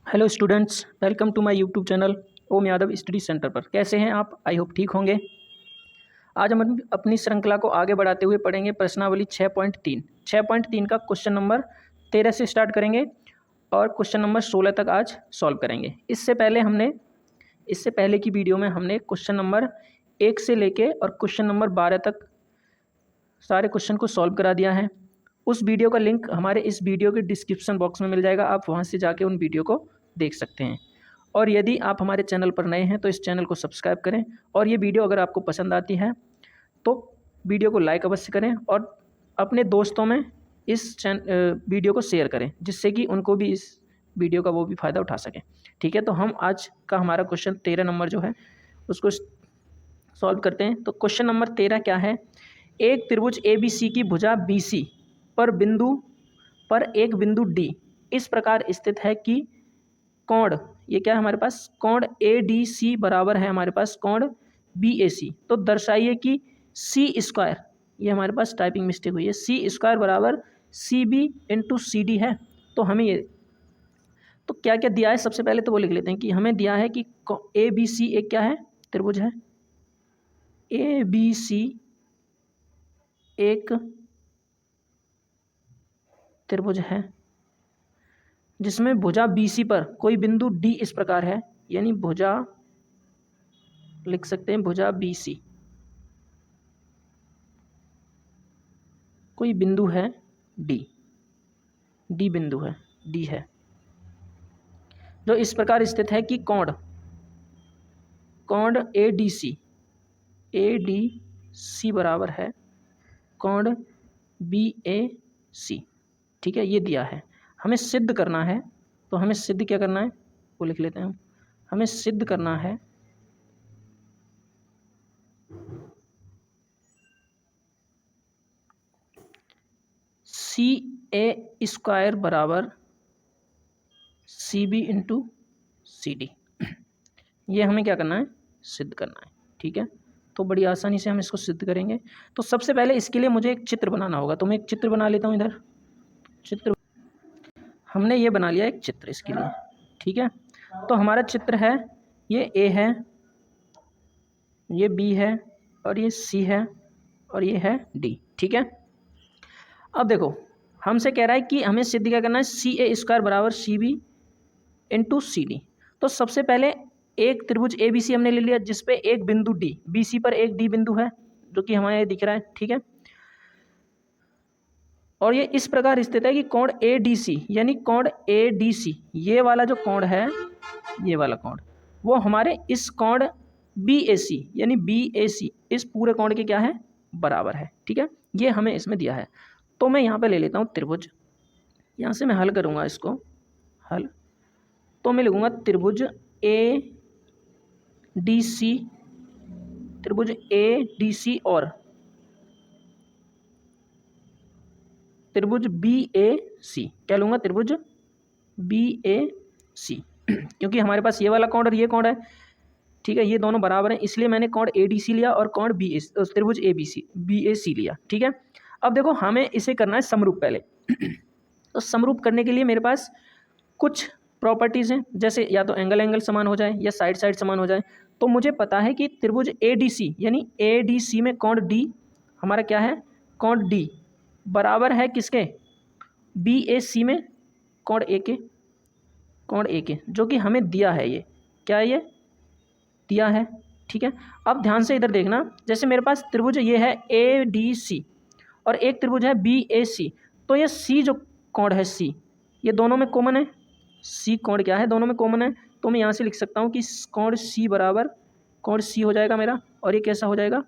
Hello students, welcome to my YouTube channel Om Yadav study centre पर। कैसे हैं आप? आई होप ठीक होंगे। आज हम अपनी श्रृंखला को आगे बढ़ाते हुए पढ़ेंगे प्रश्नावली 6.3। 6.3 का क्वेश्चन नंबर 13 से स्टार्ट करेंगे और क्वेश्चन नंबर 16 तक आज सॉल्व करेंगे। इससे पहले की वीडियो में हमने क्वेश्चन नंबर 1 से लेके और क्वेश्चन नंबर 12 तक सारे क्वेश्चन को सॉल्व करा दिया है। उस वीडियो का लिंक हमारे इस वीडियो के डिस्क्रिप्शन बॉक्स में मिल जाएगा, आप वहाँ से जाके उन वीडियो को देख सकते हैं। और यदि आप हमारे चैनल पर नए हैं तो इस चैनल को सब्सक्राइब करें, और ये वीडियो अगर आपको पसंद आती है तो वीडियो को लाइक अवश्य करें और अपने दोस्तों में इस वीडियो को शेयर करें, जिससे कि उनको भी इस वीडियो का वो भी फ़ायदा उठा सकें। ठीक है, तो हम आज का हमारा क्वेश्चन 13 नंबर जो है उसको सॉल्व करते हैं। तो क्वेश्चन नंबर 13 क्या है? एक त्रिभुज ABC की भुजा BC पर एक बिंदु D इस प्रकार स्थित है कि कोण, ये क्या है हमारे पास, कोण ADC बराबर है हमारे पास कोण BAC। तो दर्शाइए कि C², ये हमारे पास टाइपिंग मिस्टेक हुई है, C² बराबर CB इंटू CD है। तो हमें ये तो क्या क्या दिया है, सबसे पहले तो वो लिख लेते हैं कि हमें दिया है कि ABC एक क्या है, त्रिभुज है। ABC एक त्रिभुज है जिसमें भुजा BC पर कोई बिंदु D इस प्रकार है, यानी भुजा लिख सकते हैं भुजा BC, कोई बिंदु है D बिंदु है, D है, जो इस प्रकार स्थित है कि कोण ADC बराबर है कोण BAC। ठीक है, ये दिया है, हमें सिद्ध करना है। तो हमें सिद्ध क्या करना है वो लिख लेते हैं हम। हमें सिद्ध करना है CA² बराबर CB इंटू CD। ये हमें क्या करना है, सिद्ध करना है। ठीक है, तो बड़ी आसानी से हम इसको सिद्ध करेंगे। तो सबसे पहले इसके लिए मुझे एक चित्र बनाना होगा, तो मैं एक चित्र बना लेता हूँ। इधर चित्र हमने ये बना लिया एक चित्र इसके लिए। ठीक है, तो हमारा चित्र है, ये A है, ये B है, और ये C है, और ये है D। ठीक है, अब देखो हमसे कह रहा है कि हमें सिद्ध क्या करना है, CA² बराबर CB इंटू CD। तो सबसे पहले एक त्रिभुज ABC हमने ले लिया जिसपे एक बिंदु D, BC पर एक D बिंदु है जो कि हमारे दिख रहा है। ठीक है, और ये इस प्रकार स्थित है कि कोण ADC, यानी कोण ADC, ये वाला जो कोण है, ये वाला कोण, वो हमारे इस कोण BAC यानी BAC इस पूरे कोण के क्या है, बराबर है। ठीक है, ये हमें इसमें दिया है। तो मैं यहाँ पे ले लेता हूँ त्रिभुज, यहाँ से मैं हल करूँगा इसको, हल तो मैं लिखूँगा त्रिभुज ADC और त्रिभुज BAC। क्या लूँगा, त्रिभुज BAC क्योंकि हमारे पास ये वाला कोण और ये कोण है। ठीक है, ये दोनों बराबर हैं, इसलिए मैंने कोण ADC लिया और कोण त्रिभुज BAC लिया। ठीक है, अब देखो हमें इसे करना है समरूप पहले। तो समरूप करने के लिए मेरे पास कुछ प्रॉपर्टीज़ हैं, जैसे या तो एंगल समान हो जाए या साइड समान हो जाए। तो मुझे पता है कि त्रिभुज ADC यानी ADC में कोण D हमारा क्या है, कोण D बराबर है किसके, BAC में कोण A के, जो कि हमें दिया है। ये क्या है, ये दिया है। ठीक है, अब ध्यान से इधर देखना, जैसे मेरे पास त्रिभुज ये है ADC और एक त्रिभुज है BAC। तो ये C जो कोण है C, ये दोनों में कॉमन है, C कोण क्या है, दोनों में कॉमन है। तो मैं यहाँ से लिख सकता हूँ कि कोण C बराबर कोण C हो जाएगा मेरा, और ये कैसा हो जाएगा,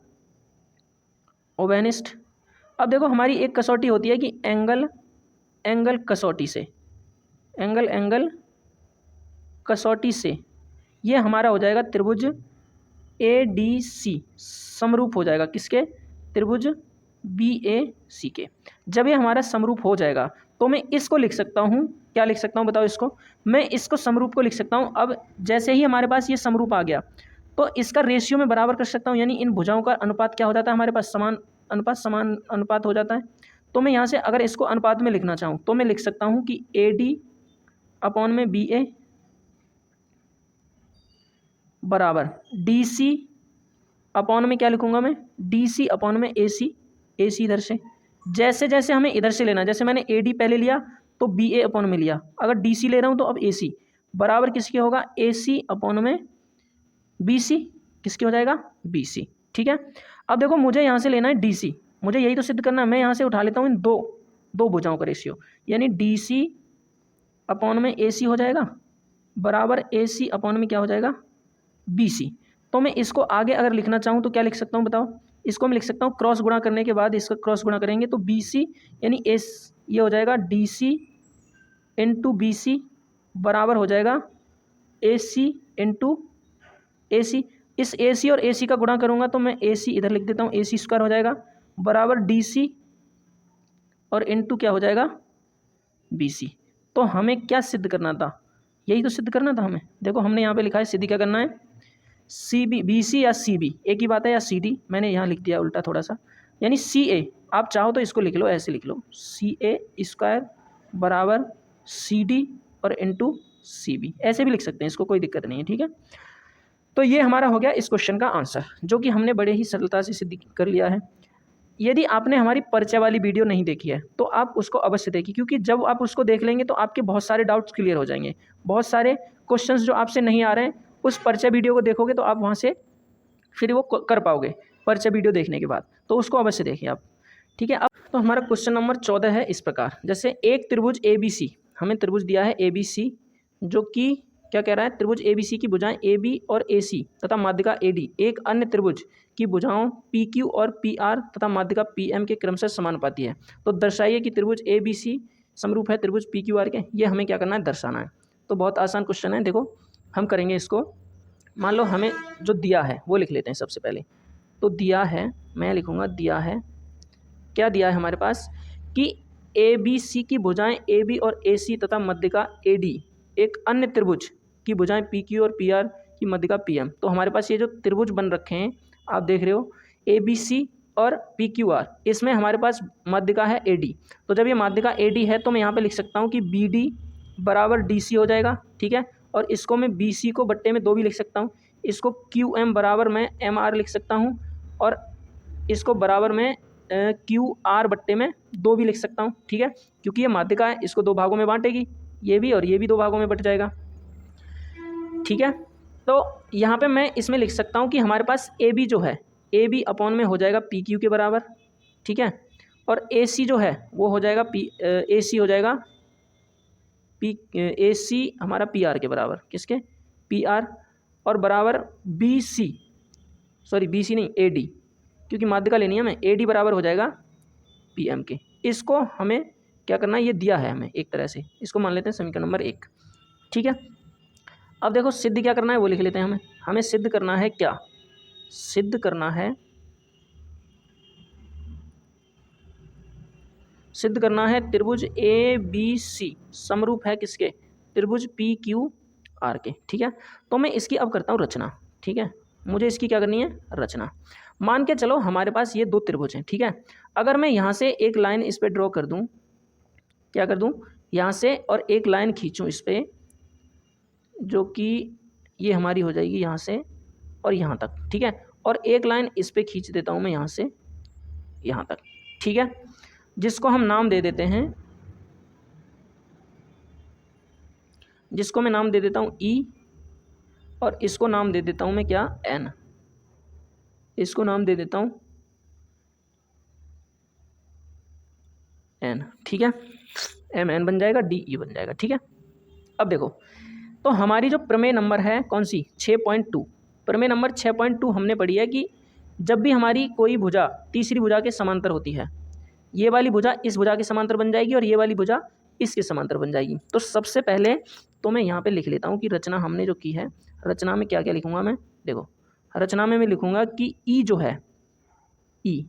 ओवेनिस्ट। अब देखो हमारी एक कसौटी होती है कि एंगल कसौटी से, एंगल कसौटी से ये हमारा हो जाएगा त्रिभुज ADC समरूप हो जाएगा किसके, त्रिभुज BAC के। जब ये हमारा समरूप हो जाएगा तो मैं इसको लिख सकता हूँ, क्या लिख सकता हूँ बताओ इसको, मैं इसको समरूप को लिख सकता हूँ। अब जैसे ही हमारे पास ये समरूप आ गया तो इसका रेशियो में बराबर कर सकता हूँ, यानी इन भुजाओं का अनुपात क्या हो जाता है हमारे पास, समान अनुपात हो जाता है। तो मैं यहाँ से अगर इसको अनुपात में लिखना चाहूँ तो मैं लिख सकता हूँ कि AD अपॉन में BA बराबर डी सी अपॉन में क्या लिखूंगा मैं, डी सी अपॉन में ए सी, ए सी इधर से, जैसे जैसे हमें इधर से लेना, जैसे मैंने ए डी पहले लिया तो बी ए अपॉन में लिया, अगर डी सी ले रहा हूँ तो अब ए सी बराबर किसके होगा, ए सी अपॉन में बी सी, किसके हो जाएगा, बी सी। ठीक है, अब देखो मुझे यहाँ से लेना है डी सी, मुझे यही तो सिद्ध करना है। मैं यहाँ से उठा लेता हूँ इन दो भुजाओं का रेशियो, यानी डी सी अपॉन में ए सी हो जाएगा बराबर ए सी अपॉन में क्या हो जाएगा, बी सी। तो मैं इसको आगे अगर लिखना चाहूँ तो क्या लिख सकता हूँ बताओ, इसको मैं लिख सकता हूँ क्रॉस गुणा करने के बाद इसका क्रॉस गुणा करेंगे तो बी सी यानी एस, ये हो जाएगा D C into B C बराबर हो जाएगा ए सी इंटू ए सी। इस ए सी और ए सी का गुणा करूँगा तो मैं ए सी इधर लिख देता हूँ, ए सी स्क्वायर हो जाएगा बराबर डी सी और इंटू क्या हो जाएगा, बी सी। तो हमें क्या सिद्ध करना था, यही तो सिद्ध करना था हमें। देखो हमने यहाँ पे लिखा है सिद्ध क्या करना है, सी बी, बी सी या सी बी एक ही बात है, या सी डी, मैंने यहाँ लिख दिया उल्टा थोड़ा सा, यानी सी ए, आप चाहो तो इसको लिख लो, ऐसे लिख लो सी ए स्क्वायर बराबर सी डी और इंटू सी बी, ऐसे भी लिख सकते हैं इसको, कोई दिक्कत नहीं है। ठीक है, तो ये हमारा हो गया इस क्वेश्चन का आंसर, जो कि हमने बड़े ही सरलता से सिद्ध कर लिया है। यदि आपने हमारी परिचय वाली वीडियो नहीं देखी है तो आप उसको अवश्य देखिए, क्योंकि जब आप उसको देख लेंगे तो आपके बहुत सारे डाउट्स क्लियर हो जाएंगे, बहुत सारे क्वेश्चंस जो आपसे नहीं आ रहे हैं उस परिचय वीडियो को देखोगे तो आप वहाँ से फिर वो कर पाओगे परिचय वीडियो देखने के बाद, तो उसको अवश्य देखिए आप। ठीक है, अब तो हमारा क्वेश्चन नंबर 14 है इस प्रकार, जैसे एक त्रिभुज ए बी सी, हमें त्रिभुज दिया है ए बी सी, जो कि क्या कह रहा है, त्रिभुज ए बी सी की भुजाएं ए बी और ए सी तथा माध्यिका ए डी एक अन्य त्रिभुज की भुजाओं पी क्यू और पी आर तथा माध्यिका पी एम के क्रमशः समानुपाती है, तो दर्शाइए कि त्रिभुज ए बी सी समरूप है त्रिभुज पी क्यू आर के। ये हमें क्या करना है, दर्शाना है। तो बहुत आसान क्वेश्चन है, देखो हम करेंगे इसको। मान लो हमें जो दिया है वो लिख लेते हैं सबसे पहले, तो दिया है, मैं लिखूंगा दिया है, क्या दिया है हमारे पास कि ए बी सी की भुजाएं ए बी और ए सी तथा मध्यिका ए डी एक अन्य त्रिभुज की भुजाएं पी क्यू और पी आर की मध्यिका पी एम। तो हमारे पास ये जो त्रिभुज बन रखे हैं आप देख रहे हो, ए बी सी और पी क्यू आर, इसमें हमारे पास मध्यिका है ए डी। तो जब ये मध्यिका ए डी है तो मैं यहाँ पे लिख सकता हूँ कि बी डी बराबर डी सी हो जाएगा। ठीक है, और इसको मैं बी सी को बट्टे में 2 भी लिख सकता हूँ, इसको क्यू एम बराबर मैं एम आर लिख सकता हूँ, और इसको बराबर मैं क्यू आर बट्टे में 2 भी लिख सकता हूँ। ठीक है, क्योंकि ये माध्यिका है, इसको 2 भागों में बांटेगी, ये भी और ये भी 2 भागों में बट जाएगा। ठीक है, तो यहाँ पे मैं इसमें लिख सकता हूँ कि हमारे पास ए बी जो है, ए बी अपॉन में हो जाएगा पी क्यू के बराबर। ठीक है, और ए सी जो है वो हो जाएगा ए सी हो जाएगा पी, ए सी हमारा पी आर के बराबर, किसके, पी आर, और बराबर B C, sorry B C नहीं ए डी, क्योंकि माध्यिका लेनी है हमें, ए डी बराबर हो जाएगा पी एम के। इसको हमें क्या करना है, ये दिया है हमें एक तरह से, इसको मान लेते हैं समीकरण नंबर 1। ठीक है, अब देखो सिद्ध क्या करना है वो लिख लेते हैं। हमें सिद्ध करना है क्या, सिद्ध करना है, सिद्ध करना है त्रिभुज ए बी सी समरूप है किसके, त्रिभुज पी क्यू आर के। ठीक है, तो मैं इसकी अब करता हूँ रचना। ठीक है, मुझे इसकी क्या करनी है, रचना। मान के चलो हमारे पास ये 2 त्रिभुज हैं। ठीक है, अगर मैं यहाँ से एक लाइन इस पर ड्रॉ कर दूँ, क्या कर दूँ, यहाँ से और एक लाइन खींचूँ इस पर, जो कि ये हमारी हो जाएगी यहाँ से और यहाँ तक। ठीक है, और एक लाइन इस पर खींच देता हूँ मैं यहाँ से यहाँ तक। ठीक है, जिसको हम नाम दे देते हैं, जिसको मैं नाम दे देता हूँ ई, और इसको नाम दे देता हूँ मैं क्या, एन, इसको नाम दे देता हूँ एन। ठीक है, एम एन बन जाएगा, डी ई बन जाएगा। ठीक है, अब देखो तो हमारी जो प्रमेय नंबर है कौन सी, 6.2, प्रमेय नंबर 6.2 हमने पढ़ी है कि जब भी हमारी कोई भुजा तीसरी भुजा के समांतर होती है, ये वाली भुजा इस भुजा के समांतर बन जाएगी और ये वाली भुजा इसके समांतर बन जाएगी। तो सबसे पहले तो मैं यहाँ पे लिख लेता हूँ कि रचना हमने जो की है, रचना में क्या क्या लिखूँगा मैं, देखो रचना में मैं लिखूँगा कि ई जो है, ई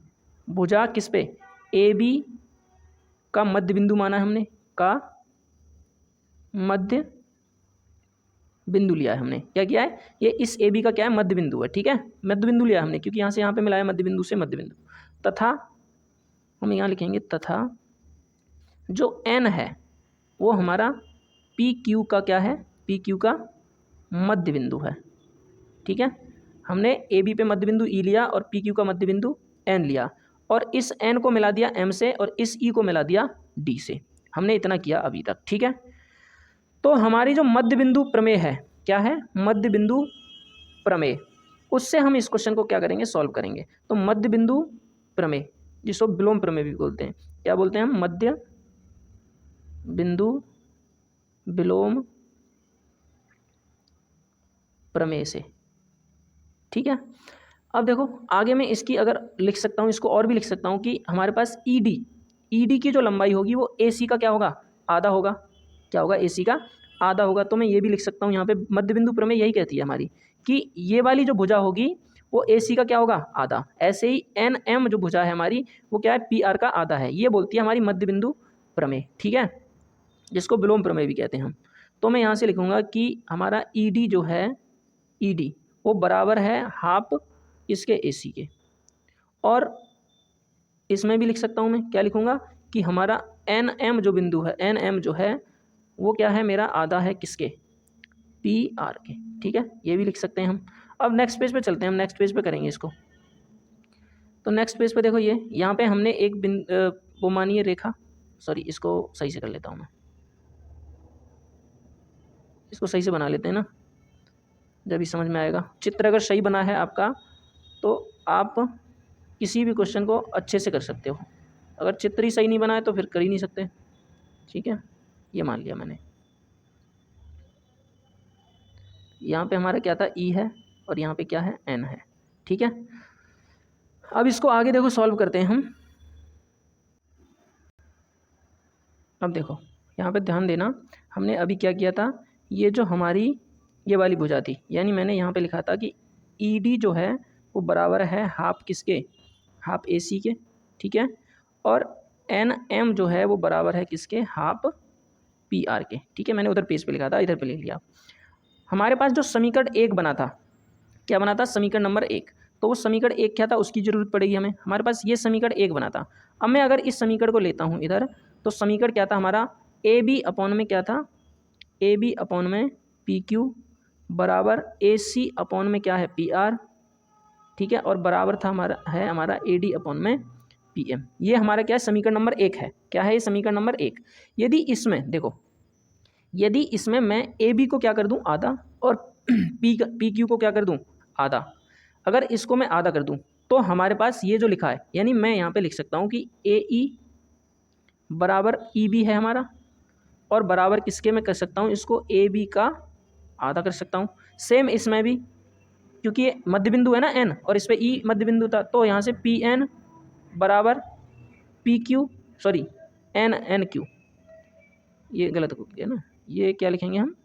भुजा किस पे, ए बी का मध्य बिंदु माना है हमने, का मध्य बिंदु लिया है हमने। क्या किया है, ये इस ए बी का क्या है, मध्य बिंदु है। ठीक है, मध्य बिंदु लिया हमने, क्योंकि यहाँ से यहाँ पे मिलाया मध्य बिंदु से मध्य बिंदु, तथा हम यहाँ लिखेंगे तथा जो एन है वो हमारा पी क्यू का क्या है, पी क्यू का मध्य बिंदु है। ठीक है, हमने ए बी पे मध्य बिंदु ई लिया और पी क्यू का मध्य बिंदु एन लिया और इस एन को मिला दिया एम से और इस ई को मिला दिया डी से। हमने इतना किया अभी तक, ठीक है। तो हमारी जो मध्य बिंदु प्रमेय है, क्या है, मध्य बिंदु प्रमेय, उससे हम इस क्वेश्चन को क्या करेंगे, सॉल्व करेंगे। तो मध्य बिंदु प्रमेय, जिसको विलोम प्रमेय भी बोलते हैं, क्या बोलते हैं हम, मध्य बिंदु विलोम प्रमेय से, ठीक है। अब देखो आगे मैं इसकी अगर लिख सकता हूँ, इसको और भी लिख सकता हूँ कि हमारे पास ईडी की जो लंबाई होगी वो एसी का क्या होगा, आधा होगा। क्या होगा, एसी का आधा होगा। तो मैं ये भी लिख सकता हूँ यहाँ पे, मध्य बिंदु प्रमेय यही कहती है हमारी कि ये वाली जो भुजा होगी वो एसी का क्या होगा, आधा। ऐसे ही एन एम जो भुजा है हमारी वो क्या है, पी आर का आधा है। ये बोलती है हमारी मध्य बिंदु प्रमेय, ठीक है, जिसको विलोम प्रमेय भी कहते हैं हम। तो मैं यहाँ से लिखूंगा कि हमारा ईडी जो है, ईडी वो बराबर है हाफ इसके एसी के। और इसमें भी लिख सकता हूँ मैं, क्या लिखूंगा कि हमारा एन एम जो बिंदु है, एन एम जो है वो क्या है, मेरा आधा है किसके, पी आर के, ठीक है। ये भी लिख सकते हैं हम। अब नेक्स्ट पेज पे चलते हैं, हम नेक्स्ट पेज पे करेंगे इसको। तो नेक्स्ट पेज पे देखो, ये यहाँ पे हमने एक वो मानिए रेखा, सॉरी इसको सही से कर लेता हूँ मैं, इसको सही से बना लेते हैं ना, जब भी समझ में आएगा। चित्र अगर सही बना है आपका तो आप किसी भी क्वेश्चन को अच्छे से कर सकते हो। अगर चित्र ही सही नहीं बना है तो फिर कर ही नहीं सकते, ठीक है। ये मान लिया मैंने, यहाँ पे हमारा क्या था, ई है और यहाँ पे क्या है, एन है, ठीक है। अब इसको आगे देखो सॉल्व करते हैं हम। अब देखो यहाँ पे ध्यान देना, हमने अभी क्या किया था, ये जो हमारी ये वाली भुजा थी, यानी मैंने यहाँ पे लिखा था कि ईडी जो है वो बराबर है हाफ किसके, हाफ एसी के, ठीक है। और एन एम जो है वो बराबर है किसके, हाफ पी आर के, ठीक है। मैंने उधर पेज पे लिखा था, इधर पे लिख लिया। हमारे पास जो समीकरण एक बना था, क्या बना था, समीकरण नंबर एक। तो वो समीकरण एक क्या था, उसकी जरूरत पड़ेगी हमें। हमारे पास ये समीकरण एक बना था। अब मैं अगर इस समीकरण को लेता हूँ इधर, तो समीकरण क्या था हमारा, ए बी अपॉन में क्या था, ए बी अपॉन में पी क्यू बराबर ए सी अपॉन में क्या है, पी आर, ठीक है। और बराबर था हमारा ए डी अपॉन में पी एम। ये हमारा क्या है, समीकरण नंबर एक है। क्या है ये, समीकरण नंबर एक। यदि इसमें देखो, यदि इसमें मैं ए बी को क्या कर दूं, आधा, और पी क्यू को क्या कर दूं, आधा, अगर इसको मैं आधा कर दूं तो हमारे पास ये जो लिखा है, यानी मैं यहाँ पे लिख सकता हूँ कि ए ई बराबर ई बी है हमारा, और बराबर किसके मैं कर सकता हूँ, इसको ए बी का आधा कर सकता हूँ। सेम इसमें भी, क्योंकि ये मध्य बिंदु है ना एन, और इस पर ई मध्य बिंदु था, तो यहाँ से पी एन बराबर P Q, sorry N N Q, ये गलत हो गया ना, ये क्या लिखेंगे हम,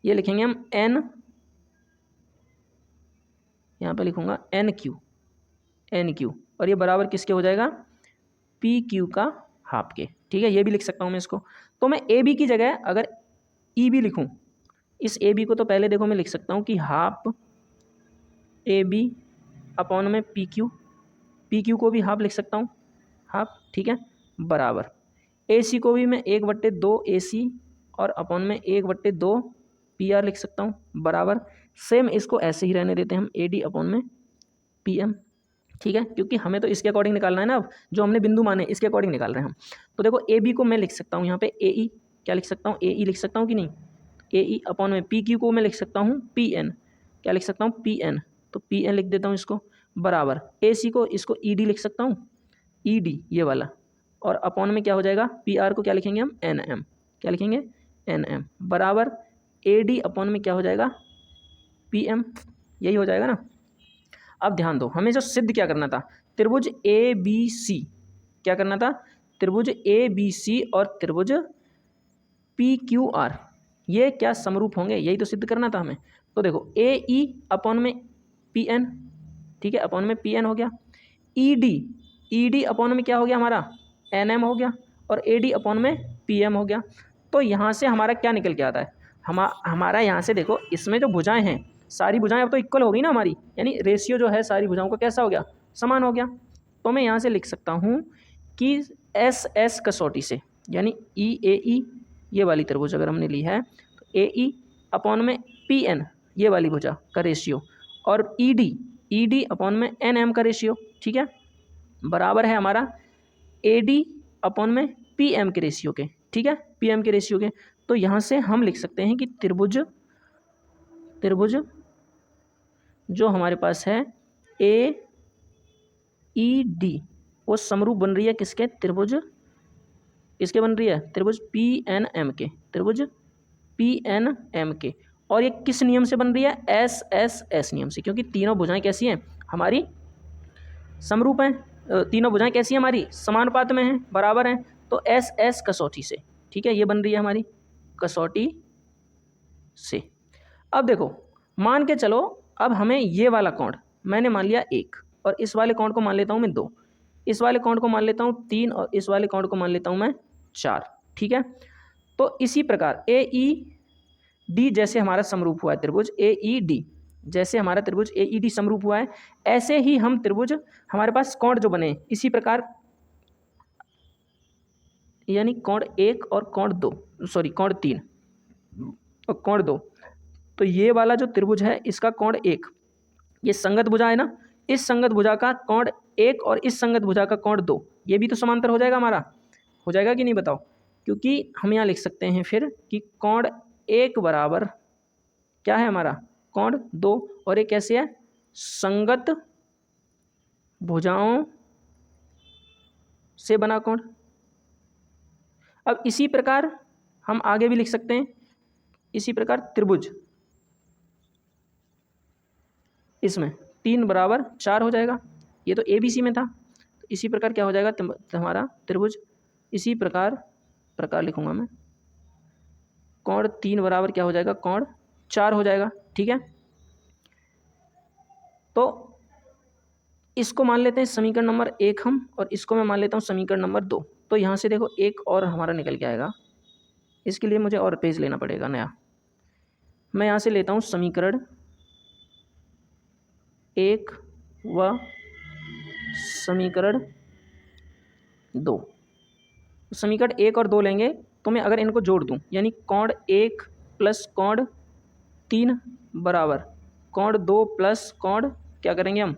ये लिखेंगे हम एन, यहाँ पे लिखूंगा एन क्यू, और ये बराबर किसके हो जाएगा, पी क्यू का हाफ के, ठीक है। ये भी लिख सकता हूँ मैं इसको। तो मैं ए बी की जगह अगर ई बी लिखूँ, इस ए बी को तो पहले देखो मैं लिख सकता हूँ कि हाफ ए बी अपॉन में पी क्यू को भी हाफ लिख सकता हूँ, हाफ, ठीक है, बराबर ए सी को भी मैं 1/2 ए सी और अपॉन में 1/2 पी आर लिख सकता हूँ, बराबर सेम इसको ऐसे ही रहने देते हैं हम, ए डी अपॉन में पी एम, ठीक है। क्योंकि हमें तो इसके अकॉर्डिंग निकालना है ना, अब जो हमने बिंदु माने इसके अकॉर्डिंग निकाल रहे हैं हम। तो देखो ए बी को मैं लिख सकता हूँ यहाँ पे ए ई, क्या लिख सकता हूँ, ए ई लिख सकता हूँ कि नहीं, ए ई अपॉन में पी क्यू को मैं लिख सकता हूँ पी एन, क्या लिख सकता हूँ, पी एन, तो पी एन लिख देता हूँ इसको, बराबर ए सी को इसको ई डी लिख सकता हूँ, ई डी ये वाला, और अपॉन में क्या हो जाएगा, पी आर को क्या लिखेंगे हम, एन एम, क्या लिखेंगे, एन एम, बराबर ए डी अपॉन में क्या हो जाएगा, पी एम, यही हो जाएगा ना। अब ध्यान दो, हमें जो सिद्ध क्या करना था, त्रिभुज ए बी सी, क्या करना था, त्रिभुज ए बी सी और त्रिभुज पी क्यू आर, ये क्या समरूप होंगे, यही तो सिद्ध करना था हमें। तो देखो ए ई अपॉन में पी एन, ठीक है, अपॉन में पी एन हो गया, ई डी अपॉन में क्या हो गया हमारा, एन एम हो गया, और ए डी अपॉन में पी एम हो गया। तो यहाँ से हमारा क्या निकल के आता है, हमारा यहाँ से देखो, इसमें जो भुजाएं हैं, सारी भुजाएं अब तो इक्वल हो गई ना हमारी, यानी रेशियो जो है सारी भुजाओं का कैसा हो गया, समान हो गया। तो मैं यहाँ से लिख सकता हूँ कि एस एस कसौटी से, यानी ई ए ई ये वाली त्रिभुज अगर हमने ली है, तो ए ई अपॉन में पी एन, ये वाली भुजा का रेशियो, और ईडी अपॉन में एन एम का रेशियो, ठीक है, बराबर है हमारा एडी अपॉन में पी एम के रेशियो के, ठीक है, पी एम के रेशियो के। तो यहाँ से हम लिख सकते हैं कि त्रिभुज जो हमारे पास है ए ई डी, वो समरूप बन रही है किसके, त्रिभुज किसके बन रही है, त्रिभुज पी एन एम के, त्रिभुज पी एन एम के। और ये किस नियम से बन रही है, एस एस एस नियम से, क्योंकि तीनों भुजाएं कैसी हैं हमारी, समरूप हैं, तीनों भुजाएं कैसी हैं हमारी, समानुपात में हैं, बराबर हैं। तो एस एस कसौटी से, ठीक है, ये बन रही है हमारी कसौटी से। अब देखो मान के चलो, अब हमें ये वाला कोण मैंने मान लिया 1, और इस वाले कोण को मान लेता हूँ मैं 2, इस वाले कोण को मान लेता हूँ 3, और इस वाले कोण को मान लेता हूँ मैं 4, ठीक है। तो इसी प्रकार ए ई डी जैसे हमारा समरूप हुआ है त्रिभुज ए ई डी, जैसे हमारा त्रिभुज ए ई डी समरूप हुआ है, ऐसे ही हम त्रिभुज हमारे पास कोण जो बने इसी प्रकार, यानी कोण 1 और कोण 2, सॉरी कोण 3 और कोण 2। तो ये वाला जो त्रिभुज है इसका कोण 1, ये संगत भुजा है ना, इस संगत भुजा का कोण 1 और इस संगत भुजा का कोण 2, ये भी तो समांतर हो जाएगा हमारा, हो जाएगा कि नहीं बताओ। क्योंकि हम यहाँ लिख सकते हैं फिर कि कोण 1 बराबर क्या है हमारा, कोण 2, और ये कैसे है, संगत भुजाओं से बना कोण। अब इसी प्रकार हम आगे भी लिख सकते हैं, इसी प्रकार त्रिभुज इसमें 3 बराबर 4 हो जाएगा, ये तो ए बी सी में था। तो इसी प्रकार क्या हो जाएगा हमारा त्रिभुज, इसी प्रकार लिखूंगा मैं, कोण 3 बराबर क्या हो जाएगा, कोण 4 हो जाएगा, ठीक है। तो इसको मान लेते हैं समीकरण नंबर 1 हम, और इसको मैं मान लेता हूँ समीकरण नंबर 2। तो यहाँ से देखो एक और हमारा निकल के आएगा, इसके लिए मुझे और पेज लेना पड़ेगा नया। मैं यहाँ से लेता हूँ समीकरण 1 व समीकरण 2। समीकरण 1 और 2 लेंगे तो मैं अगर इनको जोड़ दूं, यानी कोण 1 प्लस कोण 3 बराबर कोण 2 प्लस कोण क्या करेंगे हम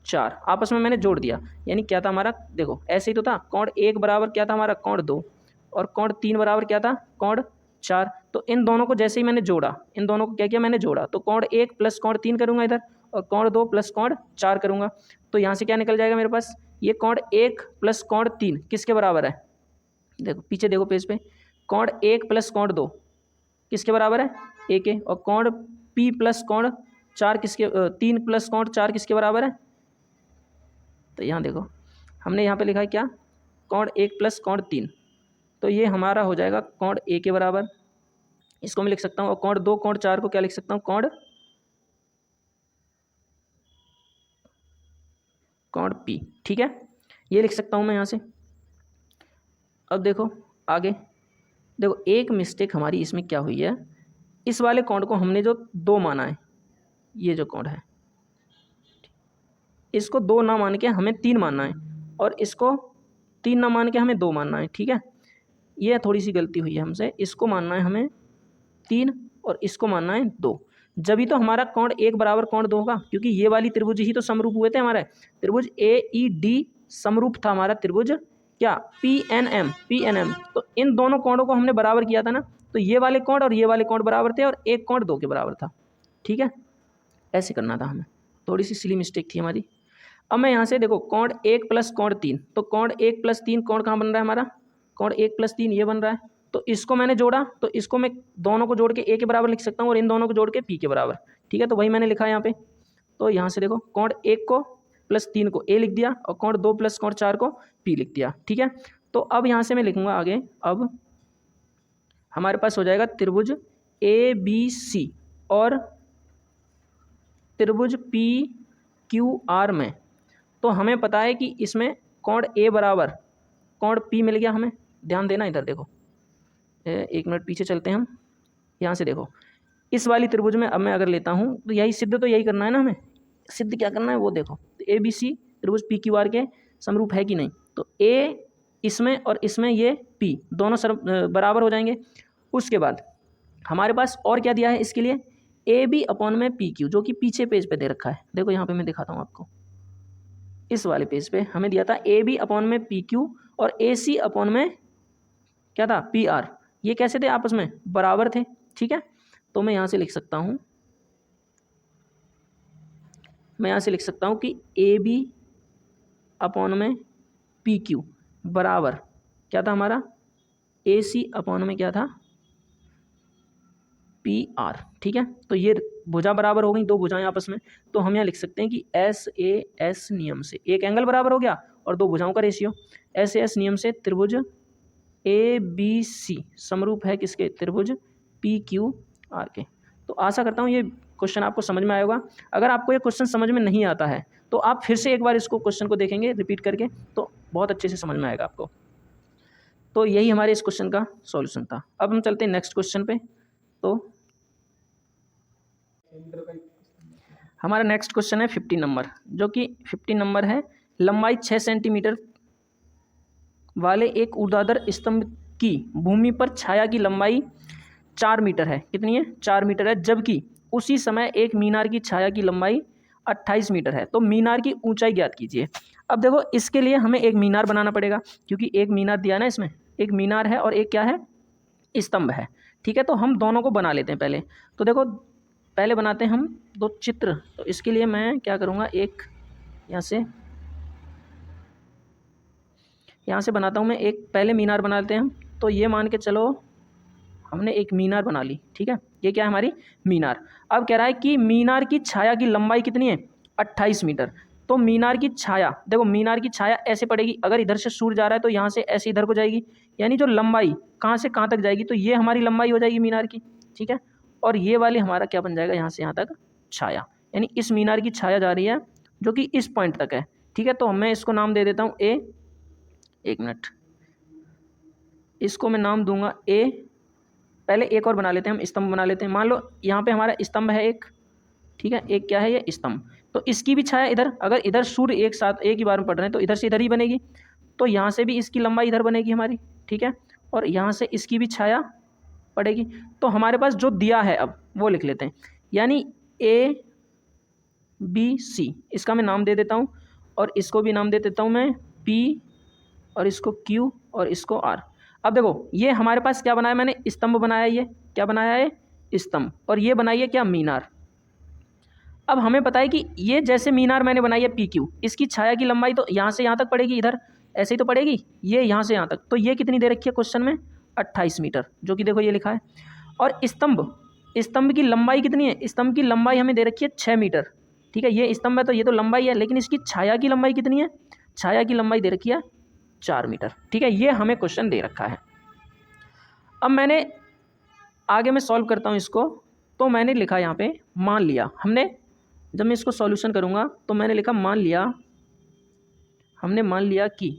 4, आपस में मैंने जोड़ दिया, यानी क्या था हमारा, देखो ऐसे ही तो था, कोण 1 बराबर क्या था हमारा, कोण 2, और कोण 3 बराबर क्या था, कोण 4। तो इन दोनों को जैसे ही मैंने जोड़ा, इन दोनों को क्या किया मैंने जोड़ा, तो कोण 1 प्लस कोण 3 करूँगा इधर, और कोण 2 प्लस कोण 4 करूँगा। तो यहाँ से क्या निकल जाएगा मेरे पास, ये कोण 1 प्लस कोण 3 किसके बराबर है, देखो पीछे देखो पेज पे, कोण 1 प्लस कोण 2 किसके बराबर है, ए के, और कोण पी प्लस कोण 4 किसके, 3 प्लस कोण 4 किसके बराबर है। तो यहाँ देखो हमने यहाँ पे लिखा है क्या, कोण 1 प्लस कोण 3, तो ये हमारा हो जाएगा कोण ए के बराबर, इसको मैं लिख सकता हूँ, और कोण 2 कोण 4 को क्या लिख सकता हूँ, कोण पी, ठीक है, ये लिख सकता हूँ मैं यहाँ से। अब देखो आगे, देखो एक मिस्टेक हमारी इसमें क्या हुई है, इस वाले कोण को हमने जो 2 माना है, ये जो कोण है इसको 2 ना मान के हमें 3 मानना है, और इसको 3 ना मान के हमें 2 मानना है, ठीक है। ये थोड़ी सी गलती हुई है हमसे, इसको मानना है हमें 3 और इसको मानना है 2, जब तो हमारा कोण 1 बराबर कोण 2 होगा, क्योंकि ये वाली त्रिभुज ही तो समरूप हुए थे हमारे, त्रिभुज ए ई डी समरूप था हमारा त्रिभुज क्या, पी एन एम। तो इन दोनों कोणों को हमने बराबर किया था ना, तो ये वाले कोण और ये वाले कोण बराबर थे, और एक कोण 2 के बराबर था, ठीक है, ऐसे करना था हमें, थोड़ी सी सिली मिस्टेक थी हमारी। अब मैं यहाँ से देखो कोण 1 प्लस कोण 3, तो कोण 1 प्लस 3 कोण कहाँ बन रहा है हमारा, कोण 1 प्लस 3 ये बन रहा है, तो इसको मैंने जोड़ा, तो इसको मैं दोनों को जोड़ के ए के बराबर लिख सकता हूँ, और इन दोनों को जोड़ के पी के बराबर, ठीक है। तो वही मैंने लिखा है यहाँ पे। तो यहाँ से देखो कोण 1 को प्लस 3 को ए लिख दिया, और कोण 2 प्लस कोण 4 को पी लिख दिया, ठीक है। तो अब यहाँ से मैं लिखूँगा आगे, अब हमारे पास हो जाएगा त्रिभुज ए बी सी और त्रिभुज पी क्यू आर में। तो हमें पता है कि इसमें कोण ए बराबर कोण पी मिल गया हमें, ध्यान देना इधर देखो, 1 मिनट पीछे चलते हैं हम, यहाँ से देखो इस वाली त्रिभुज में अब मैं अगर लेता हूँ तो यही सिद्ध, तो यही करना है ना हमें, सिद्ध क्या करना है वो देखो, तो ए बी सी त्रिभुज पी क्यू आर के समरूप है कि नहीं, तो ए इसमें और इसमें ये पी दोनों बराबर हो जाएंगे। उसके बाद हमारे पास और क्या दिया है इसके लिए, ए बी अपॉन में पी क्यू, जो कि पीछे पेज पे दे रखा है। देखो यहाँ पे मैं दिखाता हूँ आपको, इस वाले पेज पे हमें दिया था ए बी अपॉन में पी क्यू और ए सी अपॉन में क्या था, पी आर। ये कैसे थे, आपस में बराबर थे, ठीक है। तो मैं यहाँ से लिख सकता हूँ, मैं यहाँ से लिख सकता हूँ कि ए बी अपॉन में पी क्यू बराबर क्या था हमारा, ए सी अपॉन में क्या था, पी आर, ठीक है। तो ये भुजा बराबर हो गई, दो भुजाएं आपस में। तो हम यहाँ लिख सकते हैं कि एस ए एस नियम से एक एंगल बराबर हो गया और दो भुजाओं का रेशियो। एस ए एस नियम से त्रिभुज ए बी सी समरूप है किसके, त्रिभुज पी क्यू आर के। तो आशा करता हूँ ये क्वेश्चन आपको समझ में आया होगा। अगर आपको ये क्वेश्चन समझ में नहीं आता है तो आप फिर से एक बार इसको क्वेश्चन को देखेंगे रिपीट करके, तो बहुत अच्छे से समझ में आएगा आपको। तो यही हमारे इस क्वेश्चन का सॉल्यूशन था। अब हम चलते हैं नेक्स्ट क्वेश्चन पे। तो हमारा नेक्स्ट क्वेश्चन है 50 नंबर, जो कि 50 नंबर है। लंबाई 6 सेंटीमीटर वाले एक ऊर्ध्वाधर स्तंभ की भूमि पर छाया की लंबाई 4 मीटर है। कितनी है, 4 मीटर है। जबकि उसी समय एक मीनार की छाया की लंबाई 28 मीटर है। तो मीनार की ऊंचाई ज्ञात कीजिए। अब देखो इसके लिए हमें एक मीनार बनाना पड़ेगा, क्योंकि एक मीनार दिया ना, इसमें एक मीनार है और एक क्या है, स्तंभ है, ठीक है। तो हम दोनों को बना लेते हैं पहले। तो देखो पहले बनाते हैं हम दो चित्र। तो इसके लिए मैं क्या करूँगा, एक यहाँ से बनाता हूँ मैं एक, पहले मीनार बना लेते हैं हम। तो ये मान के चलो हमने एक मीनार बना ली, ठीक है। ये क्या है, हमारी मीनार। अब कह रहा है कि मीनार की छाया की लंबाई कितनी है, 28 मीटर। तो मीनार की छाया, देखो मीनार की छाया ऐसे पड़ेगी, अगर इधर से सूर्य जा रहा है तो यहाँ से ऐसे इधर को जाएगी, यानी जो लंबाई कहाँ से कहाँ तक जाएगी, तो ये हमारी लंबाई हो जाएगी मीनार की, ठीक है। और ये वाली हमारा क्या बन जाएगा, यहाँ से यहाँ तक छाया, यानी इस मीनार की छाया जा रही है जो कि इस पॉइंट तक है, ठीक है। तो मैं इसको नाम दे देता हूँ ए, एक मिनट, इसको मैं नाम दूंगा ए। पहले एक और बना लेते हैं हम, स्तंभ बना लेते हैं। मान लो यहाँ पे हमारा स्तंभ है एक, ठीक है, एक क्या है ये स्तंभ। तो इसकी भी छाया इधर, अगर इधर सूर्य एक साथ एक ही बार में पड़ रहे हैं तो इधर से इधर ही बनेगी, तो यहाँ से भी इसकी लंबाई इधर बनेगी हमारी, ठीक है। और यहाँ से इसकी भी छाया पड़ेगी। तो हमारे पास जो दिया है अब वो लिख लेते हैं, यानी ए बी सी, इसका मैं नाम दे देता हूँ, और इसको भी नाम दे देता हूँ मैं पी, और इसको क्यू, और इसको आर। अब देखो ये हमारे पास क्या बनाया मैंने, स्तंभ बनाया, ये क्या बनाया है, स्तंभ, और ये बनाई है क्या, मीनार। अब हमें पता है कि ये जैसे मीनार मैंने बनाई है पी क्यू, इसकी छाया की लंबाई तो यहाँ से यहाँ तक पड़ेगी, इधर ऐसे ही तो पड़ेगी, ये यहाँ से यहाँ तक। तो ये कितनी दे रखी है क्वेश्चन में, 28 मीटर, जो कि देखो ये लिखा है। और स्तंभ की लंबाई कितनी है, स्तंभ की लंबाई हमें दे रखी है 6 मीटर, ठीक है। ये स्तंभ है तो ये तो लंबाई है, लेकिन इसकी छाया की लंबाई कितनी है, छाया की लंबाई दे रखी है 4 मीटर, ठीक है। ये हमें क्वेश्चन दे रखा है। अब मैंने आगे मैं सॉल्व करता हूँ इसको। तो मैंने लिखा यहाँ पे, मान लिया हमने, जब मैं इसको सॉल्यूशन करूँगा तो मैंने लिखा मान लिया, हमने मान लिया कि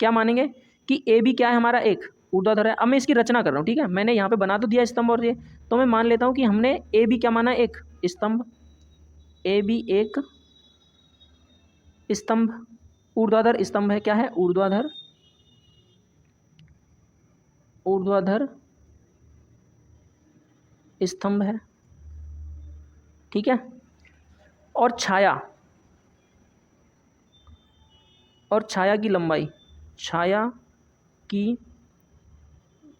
क्या मानेंगे कि ए बी क्या है हमारा, एक ऊर्ध्वाधर है। अब मैं इसकी रचना कर रहा हूँ, ठीक है। मैंने यहाँ पे बना तो दिया स्तंभ और ये, तो मैं मान लेता हूँ कि हमने ए बी क्या माना, एक स्तंभ, ए बी एक स्तंभ, ऊर्ध्वाधर स्तंभ है, क्या है, ऊर्ध्वाधर स्तंभ है, ठीक है। और छाया की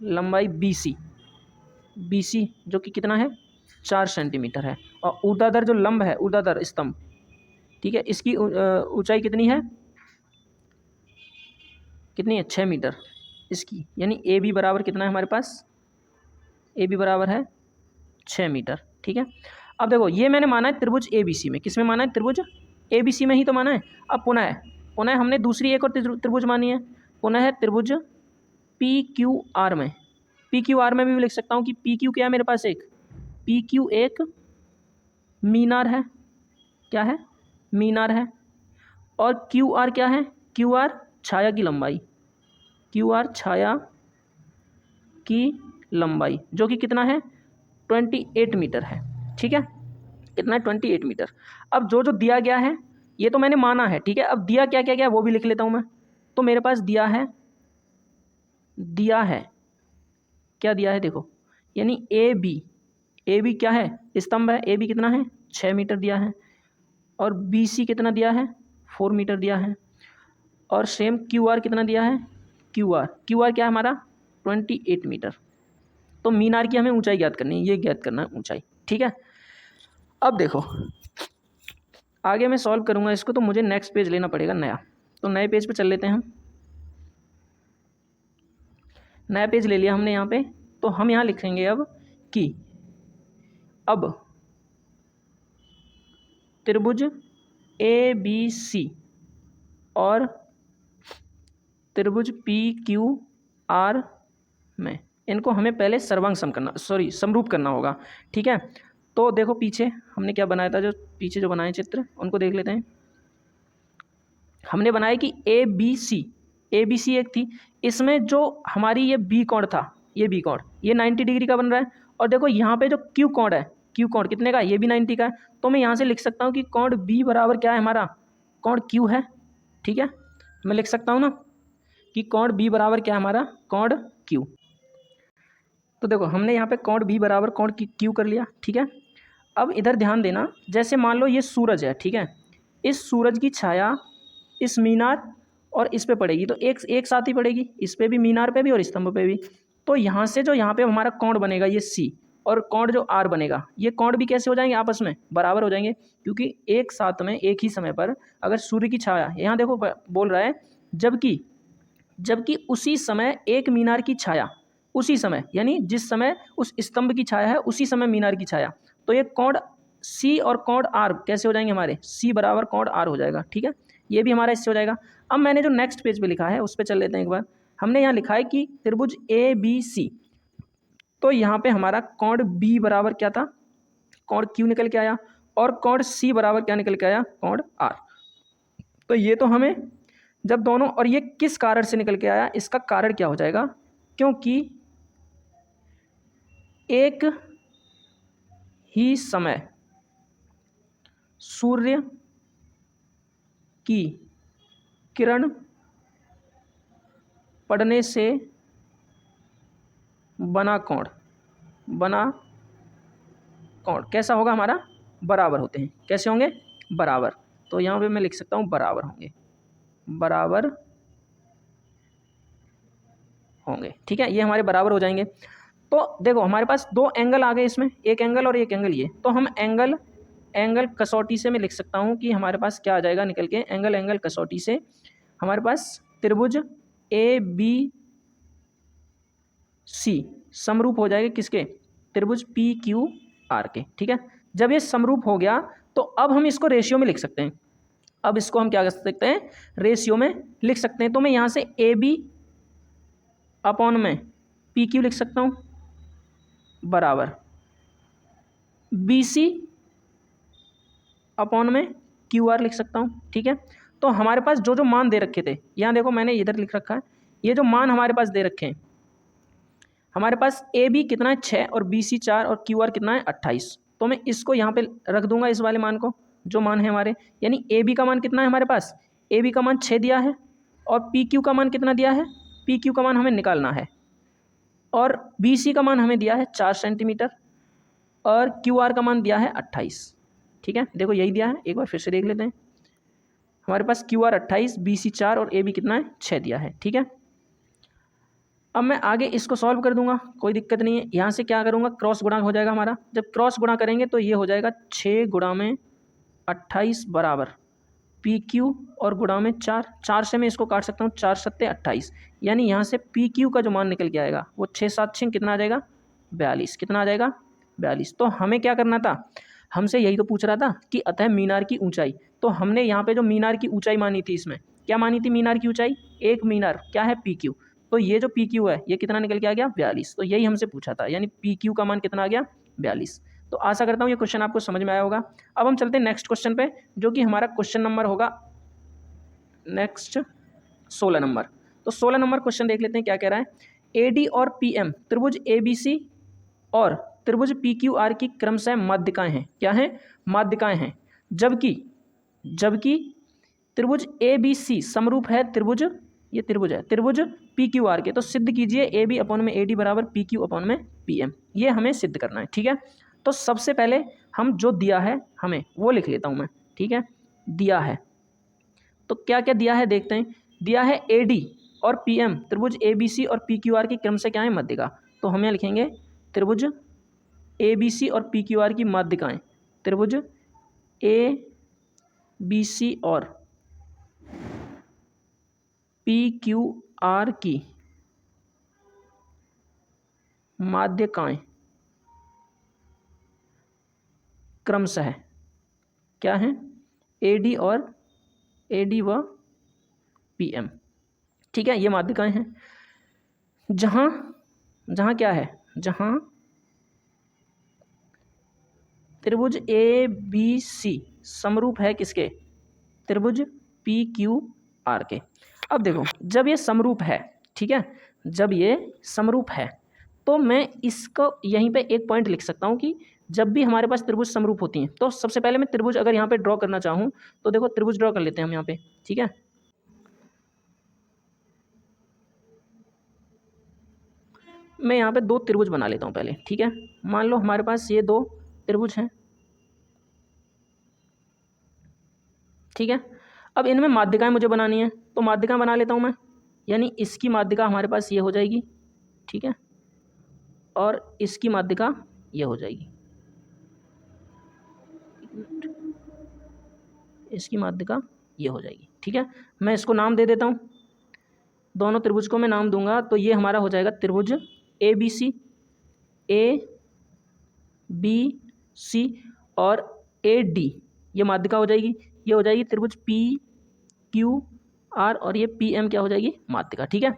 लंबाई बी सी जो कि कितना है, 4 सेंटीमीटर है। और ऊर्ध्वाधर जो लंब है, ऊर्ध्वाधर स्तंभ, ठीक है, इसकी ऊंचाई कितनी है, 6 मीटर इसकी, यानी ए बी बराबर कितना है हमारे पास, ए बी बराबर है 6 मीटर, ठीक है। अब देखो ये मैंने माना है त्रिभुज ए बी सी में, किस में माना है, त्रिभुज ए बी सी में ही तो माना है। अब पुनः हमने दूसरी एक और त्रिभुज मानी है, पुनः है त्रिभुज पी क्यू आर में। पी क्यू आर में भी लिख सकता हूँ कि पी क्यू क्या है मेरे पास, एक पी क्यू एक मीनार है, क्या है, मीनार है। और क्यू आर क्या है, क्यू आर छाया की लंबाई, क्यू आर छाया की लंबाई जो कि कितना है, 28 मीटर है, ठीक है। कितना है, 28 मीटर। अब जो दिया गया है ये तो मैंने माना है, ठीक है। अब दिया क्या क्या क्या वो भी लिख लेता हूँ मैं। तो मेरे पास दिया है क्या दिया है, देखो यानी ए बी क्या है, स्तंभ है। ए बी कितना है, 6 मीटर दिया है। और बी सी कितना दिया है, 4 मीटर दिया है। और सेम क्यू आर कितना दिया है, क्यू आर क्या है हमारा, 28 मीटर। तो मीनार की हमें ऊंचाई ज्ञात करनी है, ये ज्ञात करना है ऊंचाई। ठीक है, अब देखो आगे मैं सॉल्व करूंगा इसको, तो मुझे नेक्स्ट पेज लेना पड़ेगा नया। तो नए पेज पे चल लेते हैं हम। नया पेज ले लिया हमने यहाँ पे। तो हम यहाँ लिखेंगे अब कि अब त्रिभुज ए बी सी और त्रिभुज पी क्यू आर में इनको हमें पहले समरूप करना होगा। ठीक है, तो देखो पीछे हमने क्या बनाया था, जो पीछे जो बनाए चित्र उनको देख लेते हैं। हमने बनाया कि ए बी सी एक थी, इसमें जो हमारी ये बी कोण था, ये बी कोण ये 90 डिग्री का बन रहा है। और देखो यहाँ पे जो क्यू कोण है, क्यू कोण कितने का है, ये भी 90 का है। तो मैं यहाँ से लिख सकता हूँ कि कोण बी बराबर क्या है हमारा, कोण क्यू है। ठीक है, मैं लिख सकता हूँ ना कि कोण बी बराबर क्या है हमारा, कोण क्यू। तो देखो हमने यहाँ पे कोण बी बराबर कोण क्यू कर लिया। ठीक है, अब इधर ध्यान देना, जैसे मान लो ये सूरज है। ठीक है, इस सूरज की छाया इस मीनार और इस पे पड़ेगी, तो एक साथ ही पड़ेगी, इस पे भी, मीनार पे भी और स्तंभ पे भी। तो यहाँ से जो यहाँ पे हमारा कोण बनेगा ये सी, और कोण जो आर बनेगा, ये कोण भी कैसे हो जाएंगे, आपस में बराबर हो जाएंगे। क्योंकि एक साथ में एक ही समय पर अगर सूर्य की छाया, यहाँ देखो बोल रहा है जबकि उसी समय एक मीनार की छाया, उसी समय यानी जिस समय उस स्तंभ की छाया है उसी समय मीनार की छाया, तो ये कोण सी और कोण आर कैसे हो जाएंगे हमारे, सी बराबर कोण आर हो जाएगा। ठीक है, ये भी हमारा इससे हो जाएगा। अब मैंने जो नेक्स्ट पेज पे लिखा है उस पर चल लेते हैं एक बार। हमने यहाँ लिखा है कि त्रिभुज ए बी सी, तो यहाँ पे हमारा कोण बी बराबर क्या था, कोण क्यू निकल के आया, और कोण सी बराबर क्या निकल के आया, कोण आर। तो ये तो हमें जब दोनों, और ये किस कारण से निकल के आया, इसका कारण क्या हो जाएगा, क्योंकि एक ही समय सूर्य की किरण पड़ने से बना कोण कैसा होगा हमारा, बराबर होते हैं। कैसे होंगे, बराबर। तो यहाँ पे मैं लिख सकता हूँ बराबर होंगे। ठीक है, ये हमारे बराबर हो जाएंगे। तो देखो हमारे पास दो एंगल आ गए इसमें, एक एंगल और एक एंगल ये। तो हम एंगल कसौटी से मैं लिख सकता हूँ कि हमारे पास क्या आ जाएगा निकल के, एंगल कसौटी से हमारे पास त्रिभुज ए बी सी समरूप हो जाएगा किसके, त्रिभुज पी क्यू आर के। ठीक है, जब ये समरूप हो गया तो अब हम इसको रेशियो में लिख सकते हैं। अब इसको हम क्या कर सकते हैं, रेशियो में लिख सकते हैं। तो मैं यहाँ से ए बी अपॉन में पी क्यू लिख सकता हूँ बराबर बी सी अपॉन में क्यू आर लिख सकता हूँ। ठीक है, तो हमारे पास जो जो मान दे रखे थे, यहाँ देखो मैंने इधर लिख रखा है, ये जो मान हमारे पास दे रखे हैं, हमारे पास ए बी कितना है 6 और बी सी 4 और क्यू आर कितना है 28। तो मैं इसको यहाँ पे रख दूंगा, इस वाले मान को, जो मान है हमारे, यानी ए बी का मान कितना है हमारे पास, ए बी का मान 6 दिया है, और पी क्यू का मान कितना दिया है, पी क्यू का मान हमें निकालना है, और बी सी का मान हमें दिया है 4 सेंटीमीटर, और क्यू आर का मान दिया है 28। ठीक है, देखो यही दिया है, एक बार फिर से देख लेते हैं। हमारे पास क्यू आर 28, बी सी 4 और ए बी कितना है 6 दिया है। ठीक है, अब मैं आगे इसको सॉल्व कर दूंगा, कोई दिक्कत नहीं है। यहाँ से क्या करूँगा, क्रॉस गुणा हो जाएगा हमारा। जब क्रॉस गुणा करेंगे तो ये हो जाएगा 6 गुणा में 28 बराबर पी क्यू और गुणा में 4 से मैं इसको काट सकता हूँ, 4 सत्ते 28, यानी यहाँ से पी क्यू का जो मान निकल के आएगा वो 6 7 6 कितना आ जाएगा 42। कितना आ जाएगा 42। तो हमें क्या करना था, हमसे यही तो पूछ रहा था कि अतः मीनार की ऊंचाई। तो हमने यहाँ पे जो मीनार की ऊंचाई मानी थी, इसमें क्या मानी थी मीनार की ऊंचाई, एक मीनार क्या है पी क्यू। तो ये जो पी क्यू है ये कितना निकल के आ गया 42। तो यही हमसे पूछा था, यानी पी क्यू का मान कितना आ गया 42। तो आशा करता हूँ ये क्वेश्चन आपको समझ में आया होगा। अब हम चलते हैं नेक्स्ट क्वेश्चन पे, जो कि हमारा क्वेश्चन नंबर होगा नेक्स्ट 16 नंबर। तो 16 नंबर क्वेश्चन देख लेते हैं क्या कह रहा है। ए डी और पी एम त्रिभुज ए बी सी और त्रिभुज पी क्यू आर की क्रमशः माध्यिकाएं हैं। क्या हैं, माध्यिकाएं हैं। जबकि त्रिभुज ए बी सी समरूप है त्रिभुज, ये त्रिभुज है, त्रिभुज पी क्यू आर के। तो सिद्ध कीजिए ए बी अपॉन में ए डी बराबर पी क्यू अपॉन में पी एम, ये हमें सिद्ध करना है। ठीक है, तो सबसे पहले हम जो दिया है हमें वो लिख लेता हूँ मैं। ठीक है, दिया है तो क्या क्या दिया है देखते हैं। दिया है ए डी और पी एम त्रिभुज ए बी सी और पी क्यू आर की क्रम से क्या है मध्यिका। तो हम यहाँ लिखेंगे त्रिभुज ए बी सी और पी क्यू आर की माध्यिकाएं, त्रिभुज ए बी सी और पी क्यू आर की माध्यिकाएं क्रमशः क्या है, ए डी और ए डी व पी एम। ठीक है, ये माध्यिकाएं हैं। जहां जहां क्या है, जहां त्रिभुज ए बी सी समरूप है किसके, त्रिभुज पी क्यू आर के। अब देखो जब ये समरूप है, ठीक है, जब ये समरूप है तो मैं इसको यहीं पे एक पॉइंट लिख सकता हूँ कि जब भी हमारे पास त्रिभुज समरूप होती हैं तो सबसे पहले मैं त्रिभुज अगर यहाँ पे ड्रॉ करना चाहूँ तो देखो त्रिभुज ड्रॉ कर लेते हैं हम यहाँ पे। ठीक है, मैं यहाँ पे दो त्रिभुज बना लेता हूँ पहले। ठीक है, मान लो हमारे पास ये दो त्रिभुज हैं। ठीक है, अब इनमें माध्यिकाएं मुझे बनानी है तो माध्यिका बना लेता हूँ मैं, यानी इसकी माध्यिका हमारे पास ये हो जाएगी। ठीक है, और इसकी माध्यिका ये हो जाएगी, इसकी माध्यिका ये हो जाएगी। ठीक है, मैं इसको नाम दे देता हूँ, दोनों त्रिभुज को मैं नाम दूंगा। तो ये हमारा हो जाएगा त्रिभुज A B C, A B C और ए डी, ये माध्यिका हो जाएगी। ये हो जाएगी त्रिभुज पी क्यू आर और ये पी एम क्या हो जाएगी, माध्यिका। ठीक है,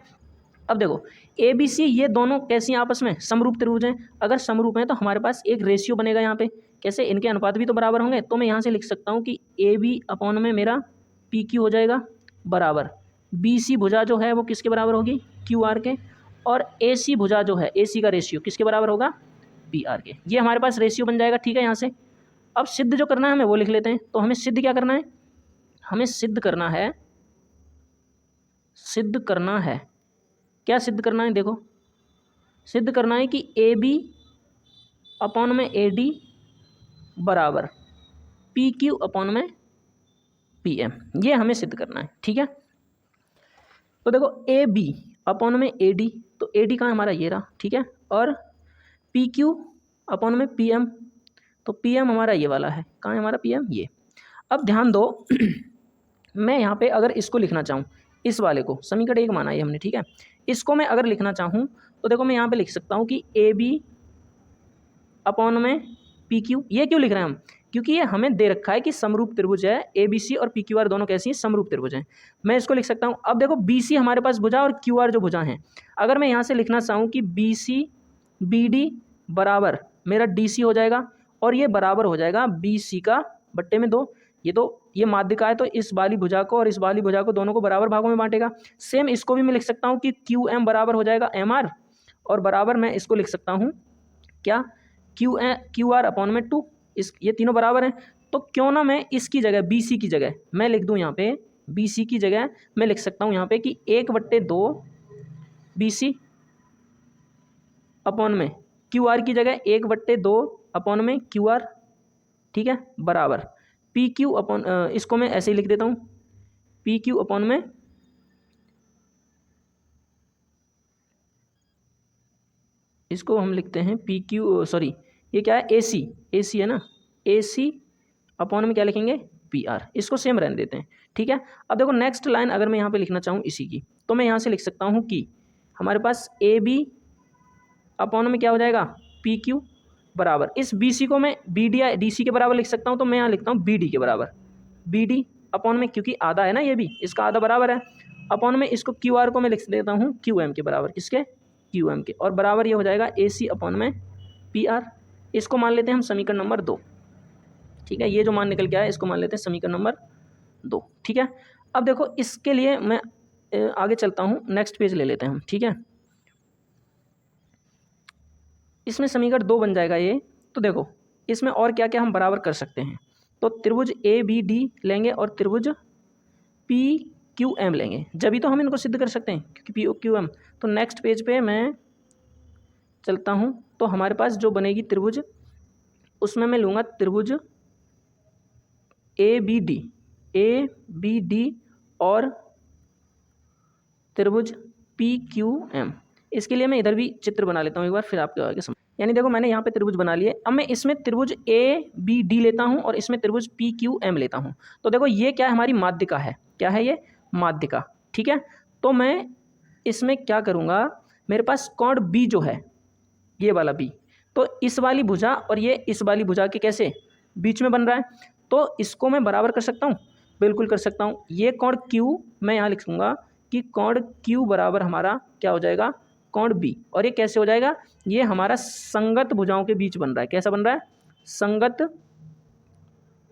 अब देखो ए बी सी ये दोनों कैसी हैं आपस में, समरूप त्रिभुज हैं। अगर समरूप हैं तो हमारे पास एक रेशियो बनेगा यहाँ पे, कैसे, इनके अनुपात भी तो बराबर होंगे। तो मैं यहाँ से लिख सकता हूँ कि ए बी अपॉन में मेरा पी क्यू हो जाएगा बराबर बी सी भुजा जो है वो किसके बराबर होगी, क्यू आर के, और ए सी भुजा जो है, ए सी का रेशियो किसके बराबर होगा, पी आर के। ये हमारे पास रेशियो बन जाएगा। ठीक है, यहाँ से अब सिद्ध जो करना है हमें वो लिख लेते हैं। तो हमें सिद्ध क्या करना है, हमें सिद्ध करना है, सिद्ध करना है, क्या सिद्ध करना है, देखो सिद्ध करना है कि ए बी अपॉन में ए डी बराबर पी क्यू अपॉन में पी एम, ये हमें सिद्ध करना है। ठीक है, तो देखो ए बी अपॉन में ए डी, तो ए डी कहाँ हमारा ये रहा। ठीक है, और पी क्यू अपॉन में पी एम, तो पी एम हमारा ये वाला है, कहाँ है हमारा पी एम, ये। अब ध्यान दो मैं यहाँ पे अगर इसको लिखना चाहूँ, इस वाले को समीकरण एक माना है हमने। ठीक है, इसको मैं अगर लिखना चाहूँ तो देखो मैं यहाँ पे लिख सकता हूँ कि ए बी अपॉन में पी क्यू। ये क्यों लिख रहे हैं हम, क्योंकि ये हमें दे रखा है कि समरूप त्रिभुज है, ए बी सी और पी क्यू आर दोनों कैसी हैं, समरूप त्रिभुज हैं। मैं इसको लिख सकता हूँ। अब देखो बी सी हमारे पास भुजा और क्यू आर जो भुजा हैं, अगर मैं यहाँ से लिखना चाहूँ कि बी सी बी डी बराबर मेरा डी सी हो जाएगा, और ये बराबर हो जाएगा बी सी का बट्टे में 2। ये माध्यिका है तो इस वाली भुजा को और इस वाली भुजा को दोनों को बराबर भागों में बांटेगा। सेम इसको भी मैं लिख सकता हूँ कि क्यू एम बराबर हो जाएगा एम आर, और बराबर मैं इसको लिख सकता हूँ क्या, क्यू आर अपॉन में 2। ये तीनों बराबर हैं, तो क्यों ना मैं इसकी जगह बी सी की जगह मैं लिख दूँ, यहाँ पे बी सी की जगह मैं लिख सकता हूँ यहाँ पे कि 1/2 बी सी अपॉन में क्यू आर की जगह 1/2 अपॉन में क्यू आर। ठीक है, बराबर पी क्यू अपॉन, इसको मैं ऐसे ही लिख देता हूँ, पी क्यू अपॉन में इसको हम लिखते हैं पी क्यू, सॉरी ये क्या है, ए सी है ना, ए सी अपॉन में क्या लिखेंगे, पी आर। इसको सेम रहने देते हैं। ठीक है, अब देखो नेक्स्ट लाइन अगर मैं यहाँ पे लिखना चाहूँ इसी की, तो मैं यहाँ से लिख सकता हूँ कि हमारे पास ए बी अपॉन में क्या हो जाएगा, पी क्यू बराबर, इस बी सी को मैं बी डी या डी सी के बराबर लिख सकता हूँ, तो मैं यहाँ लिखता हूँ बी डी के बराबर, बी डी अपॉन में, क्योंकि आधा है ना ये भी, इसका आधा बराबर है, अपॉन में इसको क्यू आर को मैं लिख देता हूँ क्यू एम के बराबर, किसके, क्यू एम के, और बराबर ये हो जाएगा ए सी अपॉन में पी आर। इसको मान लेते हैं हम समीकरण नंबर 2। ठीक है, ये जो मान निकल के आया इसको मान लेते हैं समीकरण नंबर 2। ठीक है, अब देखो इसके लिए मैं आगे चलता हूँ, नेक्स्ट पेज ले लेते हैं हम। ठीक है, इसमें समीकरण 2 बन जाएगा ये। तो देखो इसमें और क्या क्या हम बराबर कर सकते हैं, तो त्रिभुज ए बी डी लेंगे और त्रिभुज पी क्यू एम लेंगे, जब भी तो हम इनको सिद्ध कर सकते हैं, क्योंकि पी क्यू एम। तो नेक्स्ट पेज पे मैं चलता हूँ, तो हमारे पास जो बनेगी त्रिभुज, उसमें मैं लूँगा त्रिभुज ए बी डी और त्रिभुज पी क्यू एम। इसके लिए मैं इधर भी चित्र बना लेता हूँ एक बार, फिर आपके आगे समझ। यानी देखो मैंने यहाँ पे त्रिभुज बना लिए, अब मैं इसमें त्रिभुज ए बी डी लेता हूँ और इसमें त्रिभुज पी क्यू एम लेता हूँ। तो देखो ये क्या है, हमारी माध्यिका है। क्या है ये? माध्यिका। ठीक है, तो मैं इसमें क्या करूँगा, मेरे पास कोण बी जो है, ये वाला बी, तो इस वाली भुजा और ये इस वाली भुजा के कैसे बीच में बन रहा है, तो इसको मैं बराबर कर सकता हूँ, बिल्कुल कर सकता हूँ। ये कोण क्यू मैं यहाँ लिखूँगा कि कोण क्यू बराबर हमारा क्या हो जाएगा, कोण बी। और ये कैसे हो जाएगा, ये हमारा संगत भुजाओं के बीच बन रहा है। कैसा बन रहा है? संगत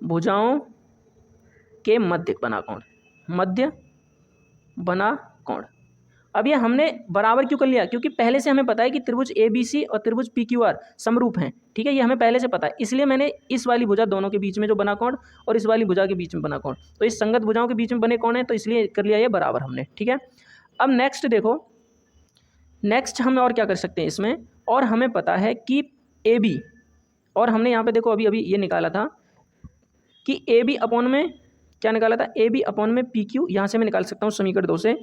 भुजाओं के मध्य बना कोण, मध्य बना कोण। अब ये हमने बराबर क्यों कर लिया, क्योंकि पहले से हमें पता है कि त्रिभुज ए बी सी और त्रिभुज पी क्यू आर समरूप हैं। ठीक है, ये हमें पहले से पता है, इसलिए मैंने इस वाली भुजा दोनों के बीच में जो बना कोण और इस वाली भुजा के बीच में बना कोण, तो इस संगत भुजाओं के बीच में बने कोण है, तो इसलिए कर लिया ये बराबर हमने। ठीक है, अब नेक्स्ट देखो, नेक्स्ट हम और क्या कर सकते हैं इसमें, और हमें पता है कि ए बी, और हमने यहाँ पे देखो अभी अभी ये निकाला था कि ए बी अपॉन में क्या निकाला था, ए बी अपॉन में पी क्यू। यहाँ से मैं निकाल सकता हूँ समीकरण 2 से,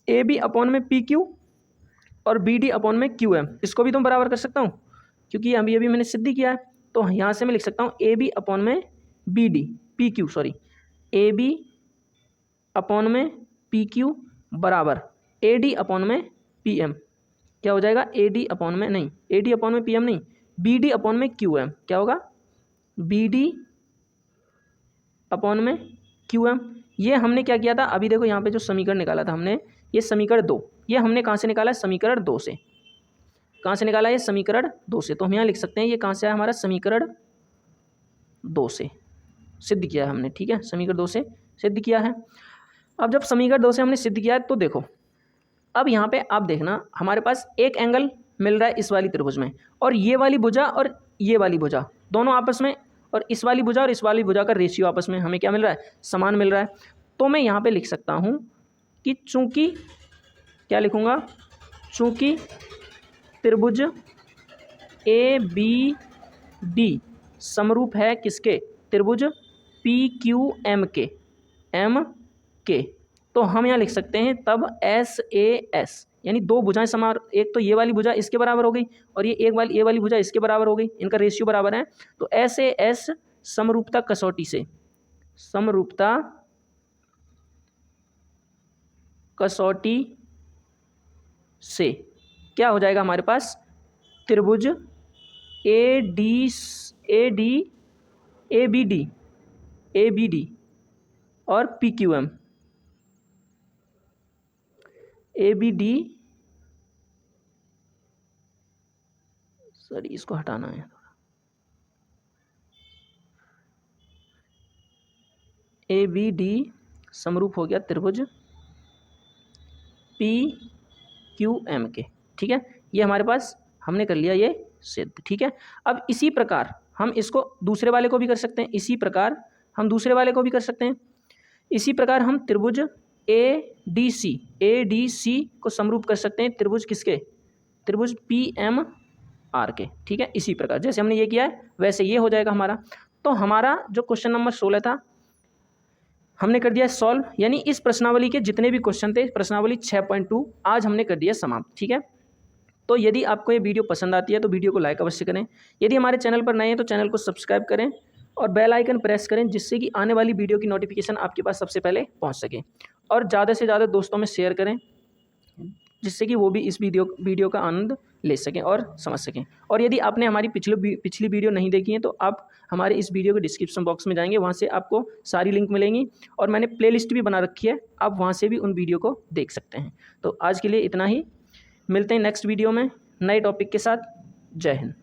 ए बी अपॉन में पी क्यू और बी डी अपॉन में क्यू एम। इसको भी तो बराबर कर सकता हूँ, क्योंकि अभी अभी मैंने सिद्ध किया है। तो यहाँ से मैं लिख सकता हूँ ए बी अपॉन में B D P Q, sorry, A B upon में पी क्यू बराबर ए डी अपॉन में पी एम। क्या हो जाएगा, ए डी अपॉन में नहीं, ए डी अपॉन में पी एम नहीं, बी डी अपॉन में क्यू एम। क्या होगा, बी डी अपॉन में क्यू एम। ये हमने क्या किया था, अभी देखो यहाँ पे जो समीकरण निकाला था हमने, ये समीकरण 2, ये हमने कहाँ से निकाला है, समीकरण 2 से। कहाँ से निकाला है, समीकरण 2 से। तो हम यहाँ लिख सकते हैं ये कहाँ से है, हमारा समीकरण 2 से सिद्ध किया है हमने। ठीक है, समीकरण 2 से सिद्ध किया है। अब जब समीकरण 2 से हमने सिद्ध किया है, तो देखो अब यहाँ पे आप देखना, हमारे पास एक एंगल मिल रहा है इस वाली त्रिभुज में, और ये वाली भुजा और ये वाली भुजा दोनों आपस में, और इस वाली भुजा और इस वाली भुजा का रेशियो आपस में हमें क्या मिल रहा है, समान मिल रहा है। तो मैं यहाँ पे लिख सकता हूँ कि चूंकि, क्या लिखूँगा, चूंकि त्रिभुज ए बी डी समरूप है किसके, त्रिभुज पी क्यू एम के, तो हम यहाँ लिख सकते हैं तब एस ए एस, यानी दो भुजाएं समान, एक तो ये वाली भुजा इसके बराबर हो गई और ये ये वाली भुजा इसके बराबर हो गई, इनका रेशियो बराबर है। तो एस ए एस समरूपता कसौटी से, समरूपता कसौटी से क्या हो जाएगा हमारे पास, त्रिभुज ए बी डी और P Q M, A B D, sorry इसको हटाना है, ए बी डी समरूप हो गया त्रिभुज पी क्यू एम के। ठीक है, ये हमारे पास हमने कर लिया ये सिद्ध। ठीक है, अब इसी प्रकार हम इसको दूसरे वाले को भी कर सकते हैं, इसी प्रकार हम दूसरे वाले को भी कर सकते हैं। इसी प्रकार हम त्रिभुज ए डी सी को समरूप कर सकते हैं त्रिभुज किसके, त्रिभुज पी एम आर के। ठीक है, इसी प्रकार जैसे हमने ये किया है वैसे ये हो जाएगा हमारा। तो हमारा जो क्वेश्चन नंबर 16 था हमने कर दिया सॉल्व, यानी इस प्रश्नावली के जितने भी क्वेश्चन थे, प्रश्नावली 6.2 आज हमने कर दिया समाप्त। ठीक है, तो यदि आपको ये वीडियो पसंद आती है तो वीडियो को लाइक अवश्य करें। यदि हमारे चैनल पर नए हैं तो चैनल को सब्सक्राइब करें और बेल आइकन प्रेस करें, जिससे कि आने वाली वीडियो की नोटिफिकेशन आपके पास सबसे पहले पहुंच सके। और ज़्यादा से ज़्यादा दोस्तों में शेयर करें, जिससे कि वो भी इस वीडियो का आनंद ले सकें और समझ सकें। और यदि आपने हमारी पिछली वीडियो नहीं देखी है तो आप हमारे इस वीडियो के डिस्क्रिप्शन बॉक्स में जाएंगे, वहाँ से आपको सारी लिंक मिलेंगी और मैंने प्लेलिस्ट भी बना रखी है, आप वहाँ से भी उन वीडियो को देख सकते हैं। तो आज के लिए इतना ही, मिलते हैं नेक्स्ट वीडियो में नए टॉपिक के साथ। जय हिंद।